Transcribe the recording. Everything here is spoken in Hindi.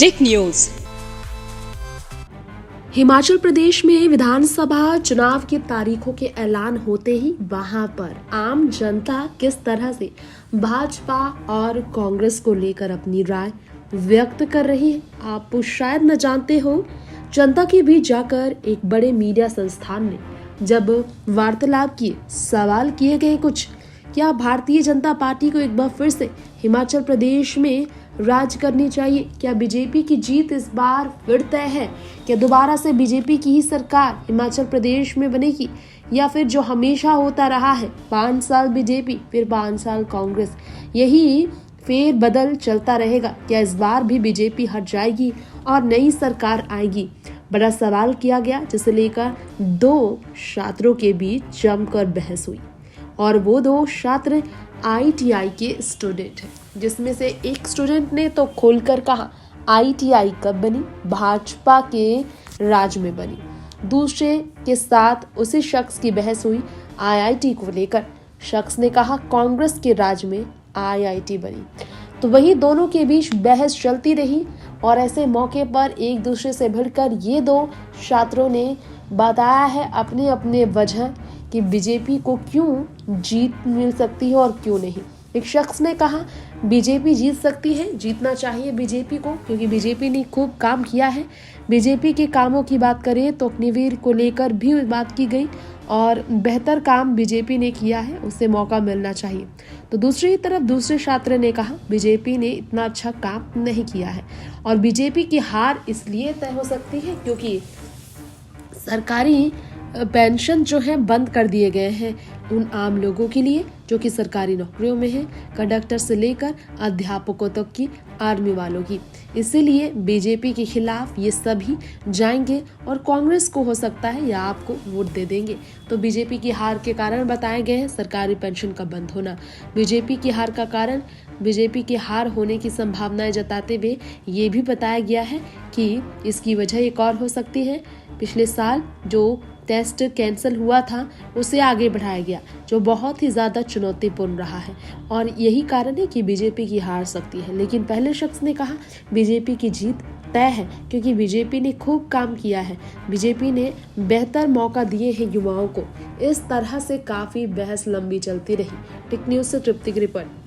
टिक न्यूज। हिमाचल प्रदेश में विधानसभा चुनाव की तारीखों के ऐलान होते ही वहां पर आम जनता किस तरह से भाजपा और कांग्रेस को लेकर अपनी राय व्यक्त कर रही है, आप शायद न जानते हो। जनता के बीच जाकर एक बड़े मीडिया संस्थान ने जब वार्तालाप किए, सवाल किए गए कुछ, क्या भारतीय जनता पार्टी को एक बार फिर से हिमाचल प्रदेश में राज करनी चाहिए? क्या बीजेपी की जीत इस बार फिर तय है? क्या दोबारा से बीजेपी की ही सरकार हिमाचल प्रदेश में बनेगी, या फिर जो हमेशा होता रहा है 5 साल बीजेपी फिर 5 साल कांग्रेस, यही फेर बदल चलता रहेगा? क्या इस बार भी बीजेपी हट जाएगी और नई सरकार आएगी? बड़ा सवाल किया गया, जिसे लेकर 2 छात्रों के बीच जमकर बहस हुई। और वो 2 छात्र ITI के स्टूडेंट हैं, जिसमें से एक स्टूडेंट ने तो खोलकर कहा ITI कब बनी, भाजपा के राज में बनी। दूसरे के साथ उसी शख्स की बहस हुई IIT को लेकर। शख्स ने कहा कांग्रेस के राज में IIT बनी। तो वही दोनों के बीच बहस चलती रही और ऐसे मौके पर एक दूसरे से भिड़कर ये 2 छात्रों ने बताया है अपने अपने वजह कि बीजेपी को क्यों जीत मिल सकती है और क्यों नहीं। एक शख्स ने कहा बीजेपी जीत सकती है, जीतना चाहिए बीजेपी को, क्योंकि बीजेपी ने खूब काम किया है। बीजेपी के कामों की बात करें तो अग्निवीर को लेकर भी बात की गई और बेहतर काम बीजेपी ने किया है, उसे मौका मिलना चाहिए। तो दूसरी तरफ दूसरे छात्र ने कहा बीजेपी ने इतना अच्छा काम नहीं किया है और बीजेपी की हार इसलिए तय हो सकती है क्योंकि सरकारी पेंशन जो है बंद कर दिए गए हैं उन आम लोगों के लिए जो कि सरकारी नौकरियों में हैं, कंडक्टर से लेकर अध्यापकों तक की, आर्मी वालों की। इसीलिए बीजेपी के खिलाफ ये सभी जाएंगे और कांग्रेस को हो सकता है या आपको वोट दे देंगे। तो बीजेपी की हार के कारण बताए गए हैं सरकारी पेंशन का बंद होना। बीजेपी की हार का कारण, बीजेपी की हार होने की संभावनाएं जताते हुए ये भी बताया गया है कि इसकी वजह एक और हो सकती है। पिछले साल जो टेस्ट कैंसिल हुआ था उसे आगे बढ़ाया गया, जो बहुत ही ज़्यादा चुनौतीपूर्ण रहा है और यही कारण है कि बीजेपी की हार सकती है। लेकिन पहले शख्स ने कहा बीजेपी की जीत तय है क्योंकि बीजेपी ने खूब काम किया है, बीजेपी ने बेहतर मौका दिए हैं युवाओं को। इस तरह से काफ़ी बहस लंबी चलती रही। टिक न्यूज़ से तृप्ति की रिपोर्ट।